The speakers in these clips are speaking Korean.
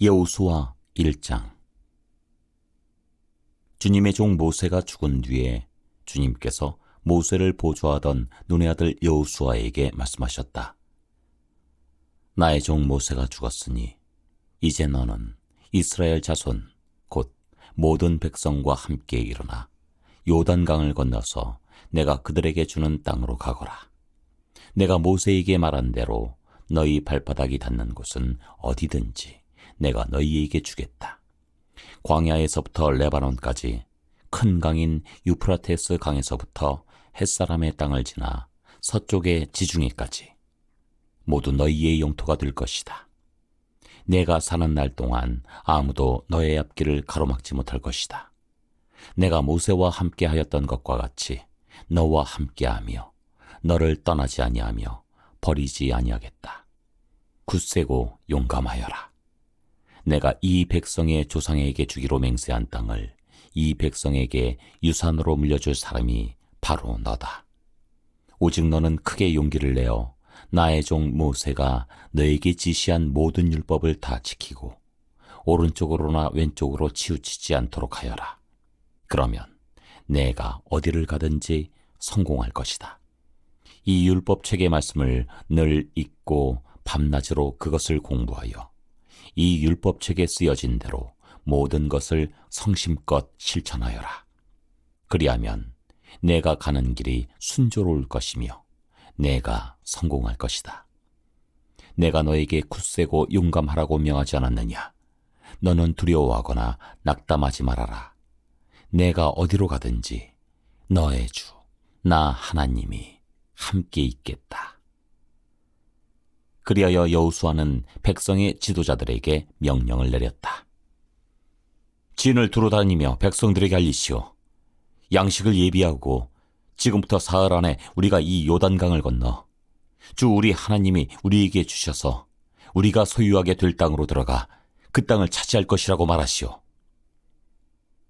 여호수아 1장. 주님의 종 모세가 죽은 뒤에 주님께서 모세를 보좌하던 눈의 아들 여호수아에게 말씀하셨다. 나의 종 모세가 죽었으니 이제 너는 이스라엘 자손 곧 모든 백성과 함께 일어나 요단강을 건너서 내가 그들에게 주는 땅으로 가거라. 내가 모세에게 말한 대로 너희 발바닥이 닿는 곳은 어디든지 내가 너희에게 주겠다. 광야에서부터 레바논까지 큰 강인 유프라테스 강에서부터 햇사람의 땅을 지나 서쪽의 지중해까지 모두 너희의 영토가 될 것이다. 내가 사는 날 동안 아무도 너의 앞길을 가로막지 못할 것이다. 내가 모세와 함께 하였던 것과 같이 너와 함께하며 너를 떠나지 아니하며 버리지 아니하겠다. 굳세고 용감하여라. 내가 이 백성의 조상에게 주기로 맹세한 땅을 이 백성에게 유산으로 물려줄 사람이 바로 너다. 오직 너는 크게 용기를 내어 나의 종 모세가 너에게 지시한 모든 율법을 다 지키고 오른쪽으로나 왼쪽으로 치우치지 않도록 하여라. 그러면 내가 어디를 가든지 성공할 것이다. 이 율법책의 말씀을 늘 읽고 밤낮으로 그것을 공부하여 이 율법책에 쓰여진 대로 모든 것을 성심껏 실천하여라. 그리하면 내가 가는 길이 순조로울 것이며 내가 성공할 것이다. 내가 너에게 굳세고 용감하라고 명하지 않았느냐? 너는 두려워하거나 낙담하지 말아라. 내가 어디로 가든지 너의 주, 나 하나님이 함께 있겠다. 그리하여 여호수아는 백성의 지도자들에게 명령을 내렸다. 진을 두루다니며 백성들에게 알리시오. 양식을 예비하고 지금부터 사흘 안에 우리가 이 요단강을 건너 주 우리 하나님이 우리에게 주셔서 우리가 소유하게 될 땅으로 들어가 그 땅을 차지할 것이라고 말하시오.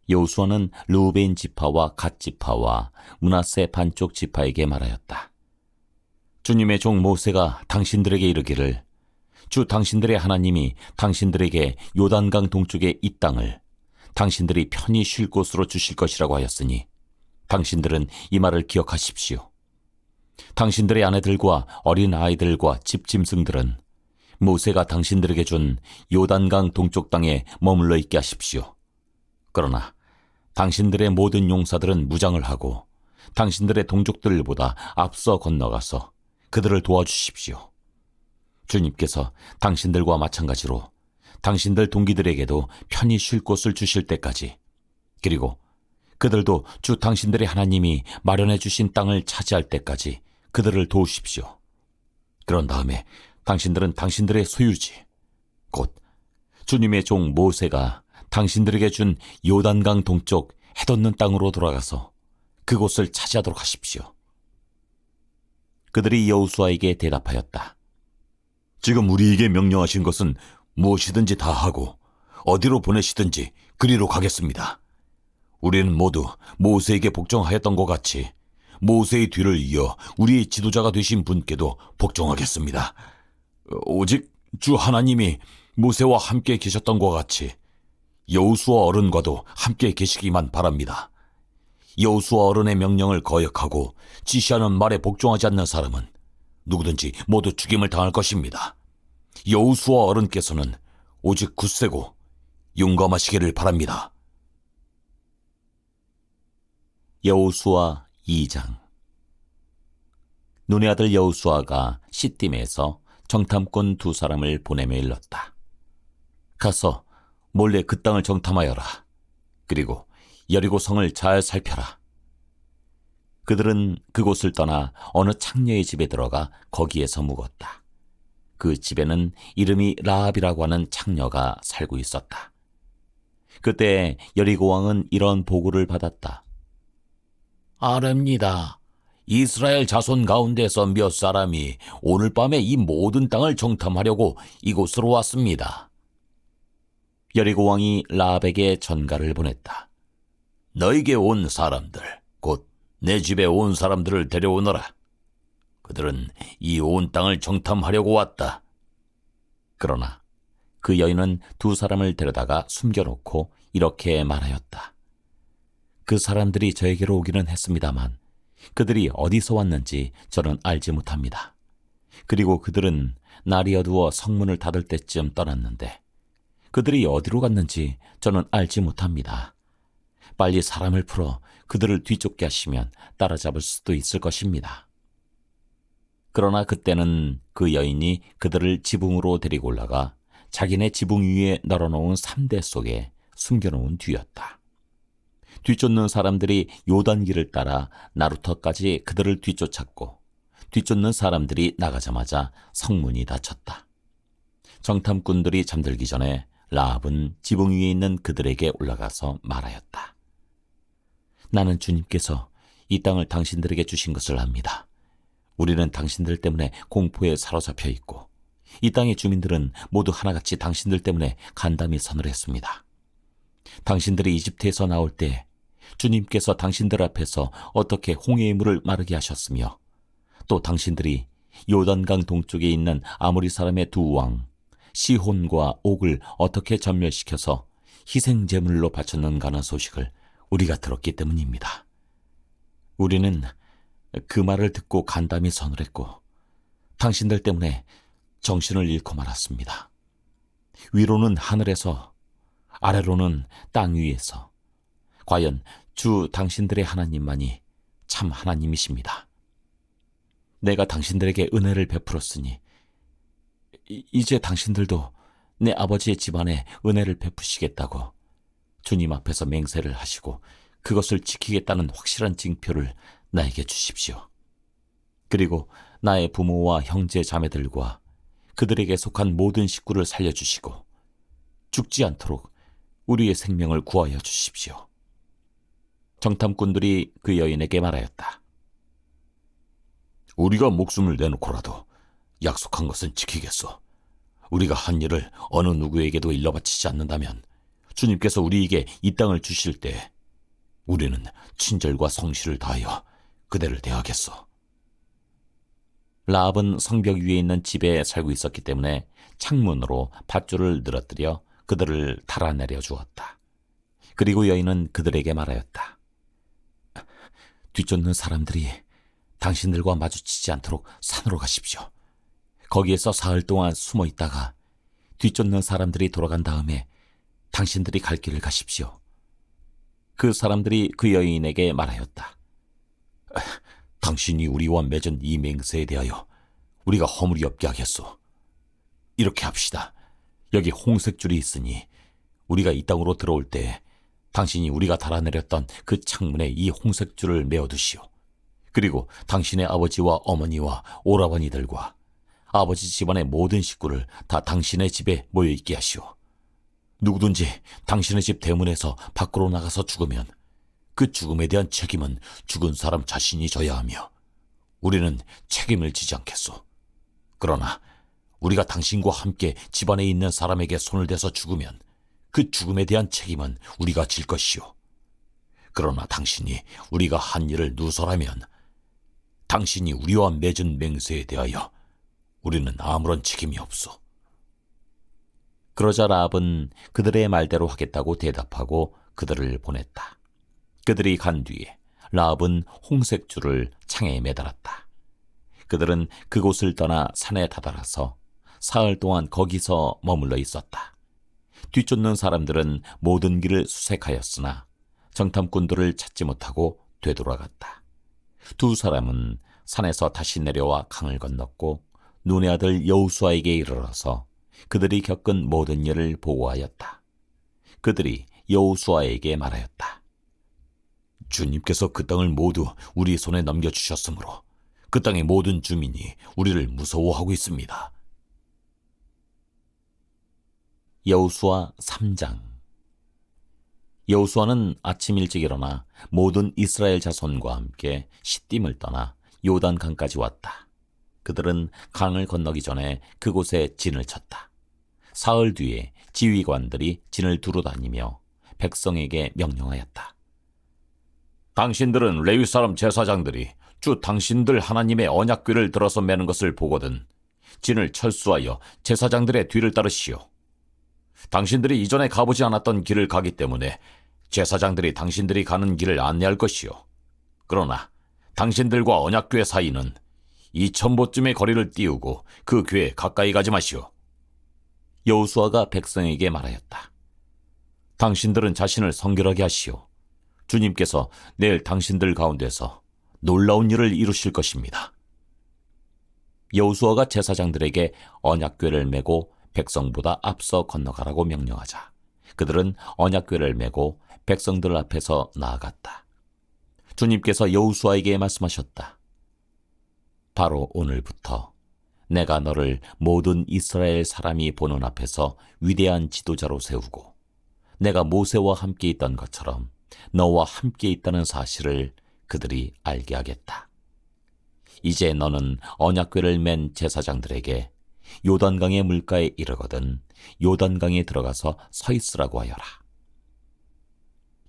여호수아는 르우벤 지파와 갓 지파와 므낫세 반쪽 지파에게 말하였다. 주님의 종 모세가 당신들에게 이르기를 주 당신들의 하나님이 당신들에게 요단강 동쪽의 이 땅을 당신들이 편히 쉴 곳으로 주실 것이라고 하였으니 당신들은 이 말을 기억하십시오. 당신들의 아내들과 어린 아이들과 집짐승들은 모세가 당신들에게 준 요단강 동쪽 땅에 머물러 있게 하십시오. 그러나 당신들의 모든 용사들은 무장을 하고 당신들의 동족들보다 앞서 건너가서 그들을 도와주십시오. 주님께서 당신들과 마찬가지로 당신들 동기들에게도 편히 쉴 곳을 주실 때까지, 그리고 그들도 주 당신들의 하나님이 마련해 주신 땅을 차지할 때까지 그들을 도우십시오. 그런 다음에 당신들은 당신들의 소유지, 곧 주님의 종 모세가 당신들에게 준 요단강 동쪽 해돋는 땅으로 돌아가서 그곳을 차지하도록 하십시오. 그들이 여호수아에게 대답하였다. 지금 우리에게 명령하신 것은 무엇이든지 다 하고 어디로 보내시든지 그리로 가겠습니다. 우리는 모두 모세에게 복종하였던 것 같이 모세의 뒤를 이어 우리의 지도자가 되신 분께도 복종하겠습니다. 오직 주 하나님이 모세와 함께 계셨던 것 같이 여호수아 어른과도 함께 계시기만 바랍니다. 여호수아 어른의 명령을 거역하고 지시하는 말에 복종하지 않는 사람은 누구든지 모두 죽임을 당할 것입니다. 여호수아 어른께서는 오직 굳세고 용감하시기를 바랍니다. 여호수아 2장. 눈의 아들 여호수아가 시딤에서 정탐꾼 2사람을 보내며 일렀다. 가서 몰래 그 땅을 정탐하여라. 그리고 여리고 성을 잘 살펴라. 그들은 그곳을 떠나 어느 창녀의 집에 들어가 거기에서 묵었다. 그 집에는 이름이 라합이라고 하는 창녀가 살고 있었다. 그때 여리고 왕은 이런 보고를 받았다. 아랍니다. 이스라엘 자손 가운데서 몇 사람이 오늘 밤에 이 모든 땅을 정탐하려고 이곳으로 왔습니다. 여리고 왕이 라합에게 전가를 보냈다. 너에게 온 사람들, 곧 내 집에 온 사람들을 데려오너라. 그들은 이 온 땅을 정탐하려고 왔다. 그러나 그 여인은 두 사람을 데려다가 숨겨놓고 이렇게 말하였다. 그 사람들이 저에게로 오기는 했습니다만 그들이 어디서 왔는지 저는 알지 못합니다. 그리고 그들은 날이 어두워 성문을 닫을 때쯤 떠났는데 그들이 어디로 갔는지 저는 알지 못합니다. 빨리 사람을 풀어 그들을 뒤쫓게 하시면 따라잡을 수도 있을 것입니다. 그러나 그때는 그 여인이 그들을 지붕으로 데리고 올라가 자기네 지붕 위에 널어놓은 삼대 속에 숨겨놓은 뒤였다. 뒤쫓는 사람들이 요단길을 따라 나루터까지 그들을 뒤쫓았고 뒤쫓는 사람들이 나가자마자 성문이 닫혔다. 정탐꾼들이 잠들기 전에 라합은 지붕 위에 있는 그들에게 올라가서 말하였다. 나는 주님께서 이 땅을 당신들에게 주신 것을 압니다. 우리는 당신들 때문에 공포에 사로잡혀 있고 이 땅의 주민들은 모두 하나같이 당신들 때문에 간담이 서늘했습니다. 당신들이 이집트에서 나올 때 주님께서 당신들 앞에서 어떻게 홍해의 물을 마르게 하셨으며 또 당신들이 요단강 동쪽에 있는 아모리 사람의 두 왕 시혼과 옥을 어떻게 전멸시켜서 희생제물로 바쳤는가 하는 소식을 우리가 들었기 때문입니다. 우리는 그 말을 듣고 간담이 서늘했고 당신들 때문에 정신을 잃고 말았습니다. 위로는 하늘에서 아래로는 땅 위에서 과연 주 당신들의 하나님만이 참 하나님이십니다. 내가 당신들에게 은혜를 베풀었으니 이제 당신들도 내 아버지의 집안에 은혜를 베푸시겠다고 주님 앞에서 맹세를 하시고 그것을 지키겠다는 확실한 징표를 나에게 주십시오. 그리고 나의 부모와 형제 자매들과 그들에게 속한 모든 식구를 살려주시고 죽지 않도록 우리의 생명을 구하여 주십시오. 정탐꾼들이 그 여인에게 말하였다. 우리가 목숨을 내놓고라도 약속한 것은 지키겠소. 우리가 한 일을 어느 누구에게도 일러바치지 않는다면 주님께서 우리에게 이 땅을 주실 때 우리는 친절과 성실을 다하여 그대를 대하겠소. 라합은 성벽 위에 있는 집에 살고 있었기 때문에 창문으로 밧줄을 늘어뜨려 그들을 달아내려 주었다. 그리고 여인은 그들에게 말하였다. 뒤쫓는 사람들이 당신들과 마주치지 않도록 산으로 가십시오. 거기에서 사흘 동안 숨어 있다가 뒤쫓는 사람들이 돌아간 다음에 당신들이 갈 길을 가십시오. 그 사람들이 그 여인에게 말하였다. 당신이 우리와 맺은 이 맹세에 대하여 우리가 허물이 없게 하겠소. 이렇게 합시다. 여기 홍색줄이 있으니 우리가 이 땅으로 들어올 때 당신이 우리가 달아내렸던 그 창문에 이 홍색줄을 메어두시오. 그리고 당신의 아버지와 어머니와 오라버니들과 아버지 집안의 모든 식구를 다 당신의 집에 모여있게 하시오. 누구든지 당신의 집 대문에서 밖으로 나가서 죽으면 그 죽음에 대한 책임은 죽은 사람 자신이 져야 하며 우리는 책임을 지지 않겠소. 그러나 우리가 당신과 함께 집안에 있는 사람에게 손을 대서 죽으면 그 죽음에 대한 책임은 우리가 질 것이오. 그러나 당신이 우리가 한 일을 누설하면 당신이 우리와 맺은 맹세에 대하여 우리는 아무런 책임이 없소. 그러자 라합은 그들의 말대로 하겠다고 대답하고 그들을 보냈다. 그들이 간 뒤에 라합은 홍색 줄을 창에 매달았다. 그들은 그곳을 떠나 산에 다다라서 사흘 동안 거기서 머물러 있었다. 뒤쫓는 사람들은 모든 길을 수색하였으나 정탐꾼들을 찾지 못하고 되돌아갔다. 두 사람은 산에서 다시 내려와 강을 건넜고 눈의 아들 여호수아에게 이르러서 그들이 겪은 모든 일을 보고하였다. 그들이 여호수아에게 말하였다. 주님께서 그 땅을 모두 우리 손에 넘겨주셨으므로 그 땅의 모든 주민이 우리를 무서워하고 있습니다. 여호수아 3장. 여호수아는 아침 일찍 일어나 모든 이스라엘 자손과 함께 시딤을 떠나 요단강까지 왔다. 그들은 강을 건너기 전에 그곳에 진을 쳤다. 사흘 뒤에 지휘관들이 진을 두루다니며 백성에게 명령하였다. 당신들은 레위 사람 제사장들이 주 당신들 하나님의 언약궤를 들어서 매는 것을 보거든 진을 철수하여 제사장들의 뒤를 따르시오. 당신들이 이전에 가보지 않았던 길을 가기 때문에 제사장들이 당신들이 가는 길을 안내할 것이요. 그러나 당신들과 언약궤 사이는 2000보쯤의 거리를 띄우고 그 궤에 가까이 가지 마시오. 여호수아가 백성에게 말하였다. 당신들은 자신을 성결하게 하시오. 주님께서 내일 당신들 가운데서 놀라운 일을 이루실 것입니다. 여호수아가 제사장들에게 언약궤를 메고 백성보다 앞서 건너가라고 명령하자 그들은 언약궤를 메고 백성들 앞에서 나아갔다. 주님께서 여호수아에게 말씀하셨다. 바로 오늘부터 내가 너를 모든 이스라엘 사람이 보는 앞에서 위대한 지도자로 세우고 내가 모세와 함께 있던 것처럼 너와 함께 있다는 사실을 그들이 알게 하겠다. 이제 너는 언약궤를 맨 제사장들에게 요단강의 물가에 이르거든 요단강에 들어가서 서 있으라고 하여라.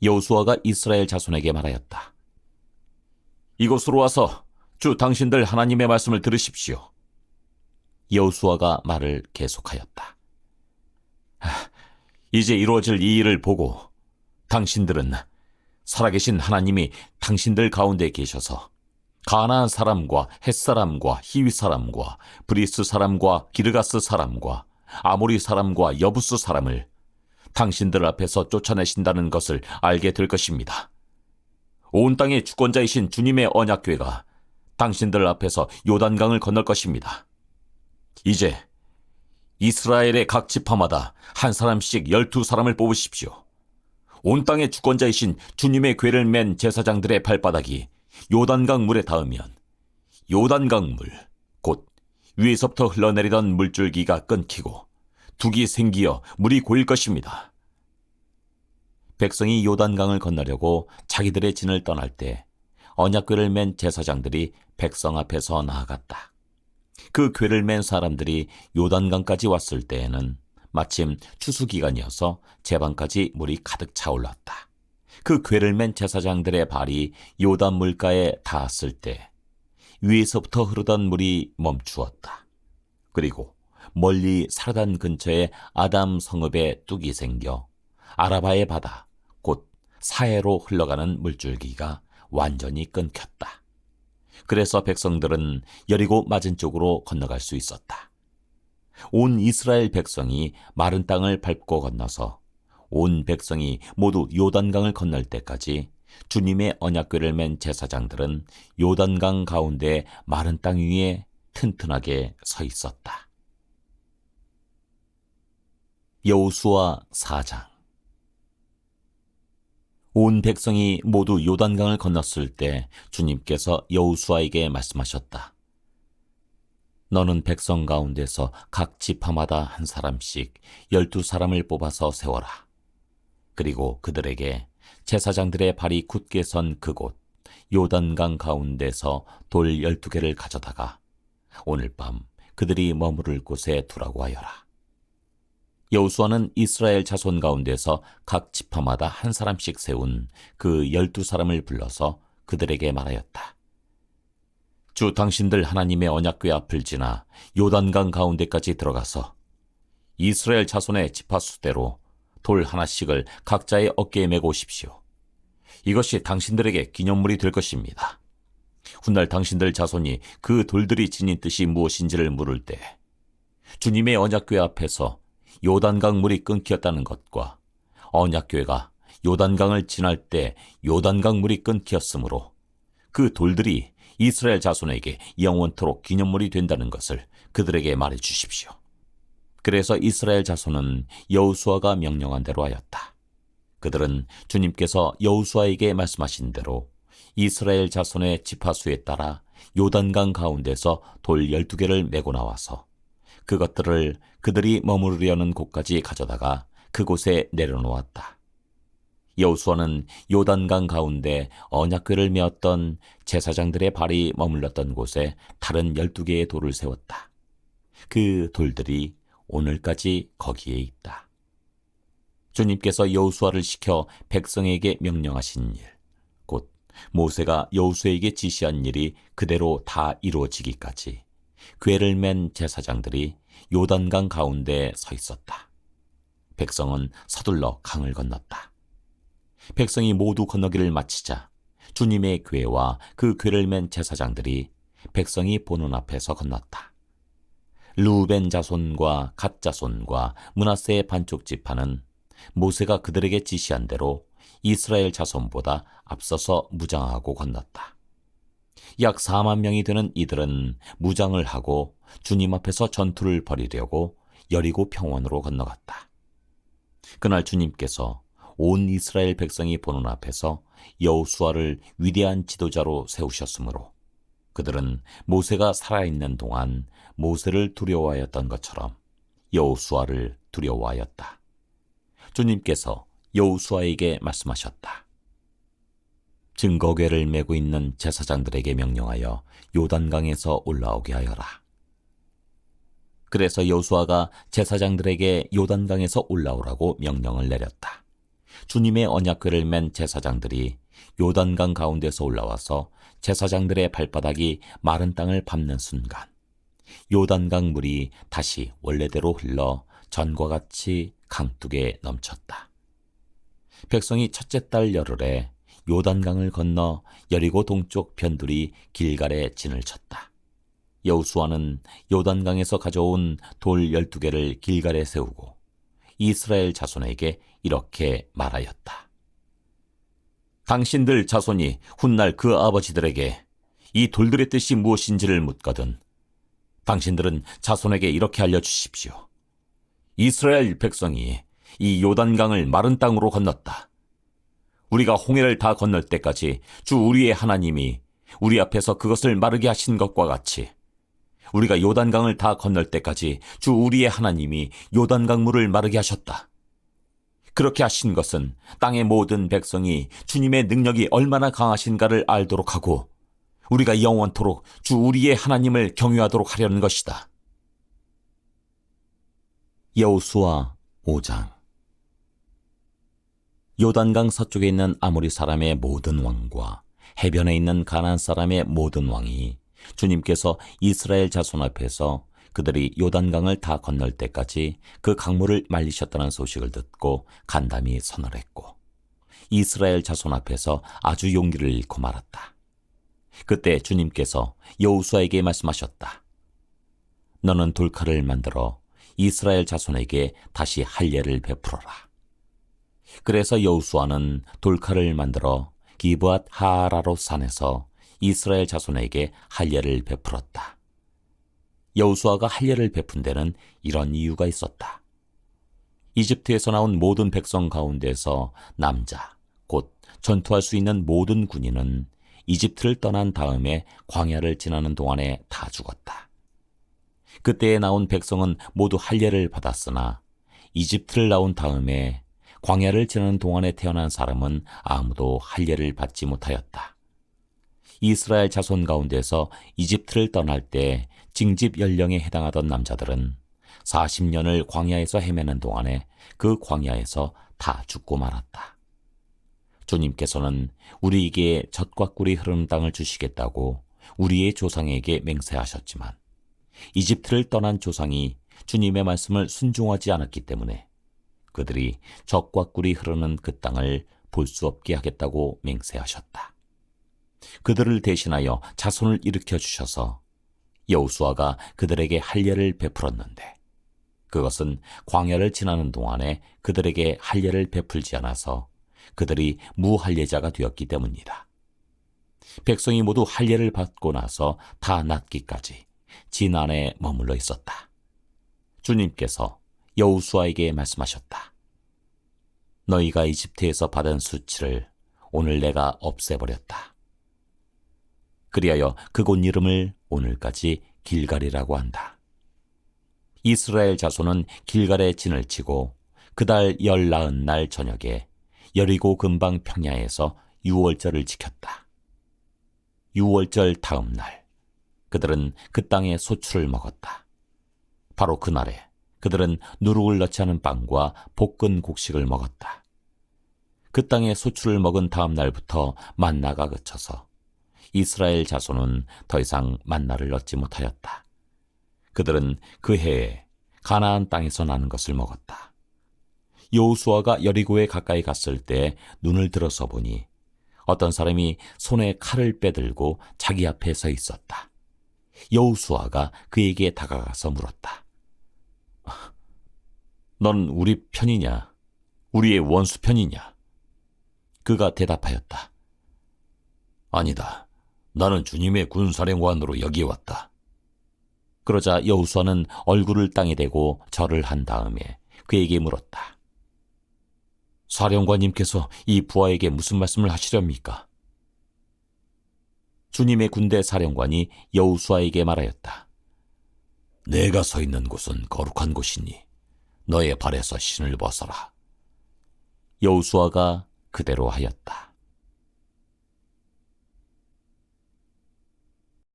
여호수아가 이스라엘 자손에게 말하였다. 이곳으로 와서 주 당신들 하나님의 말씀을 들으십시오. 여호수아가 말을 계속하였다. 이제 이루어질 이 일을 보고 당신들은 살아계신 하나님이 당신들 가운데 계셔서 가나안 사람과 헷 사람과 히위 사람과 브리스 사람과 기르가스 사람과 아모리 사람과 여부스 사람을 당신들 앞에서 쫓아내신다는 것을 알게 될 것입니다. 온 땅의 주권자이신 주님의 언약궤가 당신들 앞에서 요단강을 건널 것입니다. 이제 이스라엘의 각 지파마다 한 사람씩 12사람을 뽑으십시오. 온 땅의 주권자이신 주님의 궤를 맨 제사장들의 발바닥이 요단강 물에 닿으면 요단강 물, 곧 위에서부터 흘러내리던 물줄기가 끊기고 둑이 생기어 물이 고일 것입니다. 백성이 요단강을 건너려고 자기들의 진을 떠날 때 언약궤를 맨 제사장들이 백성 앞에서 나아갔다. 그 궤를 맨 사람들이 요단강까지 왔을 때에는 마침 추수기간이어서 제방까지 물이 가득 차올랐다. 그 궤를 맨 제사장들의 발이 요단 물가에 닿았을 때 위에서부터 흐르던 물이 멈추었다. 그리고 멀리 사르단 근처에 아담 성읍에 뚝이 생겨 아라바의 바다, 곧 사해로 흘러가는 물줄기가 완전히 끊겼다. 그래서 백성들은 여리고 맞은 쪽으로 건너갈 수 있었다. 온 이스라엘 백성이 마른 땅을 밟고 건너서 온 백성이 모두 요단강을 건널 때까지 주님의 언약궤를 맨 제사장들은 요단강 가운데 마른 땅 위에 튼튼하게 서 있었다. 여호수아 4장. 온 백성이 모두 요단강을 건넜을 때 주님께서 여호수아에게 말씀하셨다. 너는 백성 가운데서 각 지파마다 한 사람씩 12사람을 뽑아서 세워라. 그리고 그들에게 제사장들의 발이 굳게 선 그곳 요단강 가운데서 돌 12개를 가져다가 오늘 밤 그들이 머무를 곳에 두라고 하여라. 여호수아는 이스라엘 자손 가운데서 각 지파마다 한 사람씩 세운 그 12사람을 불러서 그들에게 말하였다. 주 당신들 하나님의 언약궤 앞을 지나 요단강 가운데까지 들어가서 이스라엘 자손의 지파 수대로 돌 하나씩을 각자의 어깨에 메고 오십시오. 이것이 당신들에게 기념물이 될 것입니다. 훗날 당신들 자손이 그 돌들이 지닌 뜻이 무엇인지를 물을 때 주님의 언약궤 앞에서 요단강 물이 끊겼다는 것과 언약궤가 요단강을 지날 때 요단강 물이 끊겼으므로 그 돌들이 이스라엘 자손에게 영원토록 기념물이 된다는 것을 그들에게 말해 주십시오. 그래서 이스라엘 자손은 여호수아가 명령한 대로 하였다. 그들은 주님께서 여호수아에게 말씀하신 대로 이스라엘 자손의 지파수에 따라 요단강 가운데서 돌 12개를 메고 나와서 그것들을 그들이 머무르려는 곳까지 가져다가 그곳에 내려놓았다. 여호수아는 요단강 가운데 언약궤를 메었던 제사장들의 발이 머물렀던 곳에 다른 12개의 돌을 세웠다. 그 돌들이 오늘까지 거기에 있다. 주님께서 여호수아를 시켜 백성에게 명령하신 일, 곧 모세가 여호수아에게 지시한 일이 그대로 다 이루어지기까지 궤를 맨 제사장들이 요단강 가운데 서 있었다. 백성은 서둘러 강을 건넜다. 백성이 모두 건너기를 마치자 주님의 궤와 그 궤를 맨 제사장들이 백성이 보는 앞에서 건넜다. 르우벤 자손과 갓 자손과 므낫세의 반쪽 지파는 모세가 그들에게 지시한 대로 이스라엘 자손보다 앞서서 무장하고 건넜다. 약 4만 명이 되는 이들은 무장을 하고 주님 앞에서 전투를 벌이려고 여리고 평원으로 건너갔다. 그날 주님께서 온 이스라엘 백성이 보는 앞에서 여호수아를 위대한 지도자로 세우셨으므로 그들은 모세가 살아있는 동안 모세를 두려워하였던 것처럼 여호수아를 두려워하였다. 주님께서 여호수아에게 말씀하셨다. 증거궤를 메고 있는 제사장들에게 명령하여 요단강에서 올라오게 하여라. 그래서 여호수아가 제사장들에게 요단강에서 올라오라고 명령을 내렸다. 주님의 언약궤를 맨 제사장들이 요단강 가운데서 올라와서 제사장들의 발바닥이 마른 땅을 밟는 순간 요단강 물이 다시 원래대로 흘러 전과 같이 강둑에 넘쳤다. 백성이 첫째 달 열흘에 요단강을 건너 여리고 동쪽 변두리 길갈에 진을 쳤다. 여호수아는 요단강에서 가져온 돌 12개를 길갈에 세우고 이스라엘 자손에게 이렇게 말하였다. 당신들 자손이 훗날 그 아버지들에게 이 돌들의 뜻이 무엇인지를 묻거든 당신들은 자손에게 이렇게 알려주십시오. 이스라엘 백성이 이 요단강을 마른 땅으로 건넜다. 우리가 홍해를 다 건널 때까지 주 우리의 하나님이 우리 앞에서 그것을 마르게 하신 것과 같이 우리가 요단강을 다 건널 때까지 주 우리의 하나님이 요단강 물을 마르게 하셨다. 그렇게 하신 것은 땅의 모든 백성이 주님의 능력이 얼마나 강하신가를 알도록 하고 우리가 영원토록 주 우리의 하나님을 경외하도록 하려는 것이다. 여호수아 5장. 요단강 서쪽에 있는 아모리 사람의 모든 왕과 해변에 있는 가나안 사람의 모든 왕이 주님께서 이스라엘 자손 앞에서 그들이 요단강을 다 건널 때까지 그 강물을 말리셨다는 소식을 듣고 간담이 선을 했고 이스라엘 자손 앞에서 아주 용기를 잃고 말았다. 그때 주님께서 여호수아에게 말씀하셨다. 너는 돌칼을 만들어 이스라엘 자손에게 다시 할례를 베풀어라. 그래서 여호수아는 돌칼을 만들어 기브앗 하아라롯 산에서 이스라엘 자손에게 할례를 베풀었다. 여호수아가 할례를 베푼 데는 이런 이유가 있었다. 이집트에서 나온 모든 백성 가운데서 남자, 곧 전투할 수 있는 모든 군인은 이집트를 떠난 다음에 광야를 지나는 동안에 다 죽었다. 그때에 나온 백성은 모두 할례를 받았으나 이집트를 나온 다음에 광야를 지나는 동안에 태어난 사람은 아무도 할례를 받지 못하였다. 이스라엘 자손 가운데서 이집트를 떠날 때 징집 연령에 해당하던 남자들은 40년을 광야에서 헤매는 동안에 그 광야에서 다 죽고 말았다. 주님께서는 우리에게 젖과 꿀이 흐르는 땅을 주시겠다고 우리의 조상에게 맹세하셨지만 이집트를 떠난 조상이 주님의 말씀을 순종하지 않았기 때문에 그들이 젖과 꿀이 흐르는 그 땅을 볼 수 없게 하겠다고 맹세하셨다. 그들을 대신하여 자손을 일으켜 주셔서 여호수아가 그들에게 할례를 베풀었는데 그것은 광야를 지나는 동안에 그들에게 할례를 베풀지 않아서 그들이 무할례자가 되었기 때문이다. 백성이 모두 할례를 받고 나서 다 낫기까지 진안에 머물러 있었다. 주님께서 여호수아에게 말씀하셨다. 너희가 이집트에서 받은 수치를 오늘 내가 없애버렸다. 그리하여 그곳 이름을 오늘까지 길갈이라고 한다. 이스라엘 자손은 길갈에 진을 치고 그달 19날 저녁에 여리고 근방 평야에서 유월절을 지켰다. 유월절 다음 날 그들은 그 땅의 소출을 먹었다. 바로 그날에 그들은 누룩을 넣지 않은 빵과 볶은 곡식을 먹었다. 그 땅의 소출을 먹은 다음 날부터 만나가 그쳐서 이스라엘 자손은 더 이상 만나를 얻지 못하였다. 그들은 그 해에 가나안 땅에서 나는 것을 먹었다. 여호수아가 여리고에 가까이 갔을 때 눈을 들어서 보니 어떤 사람이 손에 칼을 빼들고 자기 앞에 서 있었다. 여호수아가 그에게 다가가서 물었다. 넌 우리 편이냐? 우리의 원수 편이냐? 그가 대답하였다. 아니다. 나는 주님의 군사령관으로 여기 왔다. 그러자 여호수아는 얼굴을 땅에 대고 절을 한 다음에 그에게 물었다. 사령관님께서 이 부하에게 무슨 말씀을 하시렵니까? 주님의 군대 사령관이 여호수아에게 말하였다. 내가 서 있는 곳은 거룩한 곳이니 너의 발에서 신을 벗어라. 여호수아가 그대로 하였다.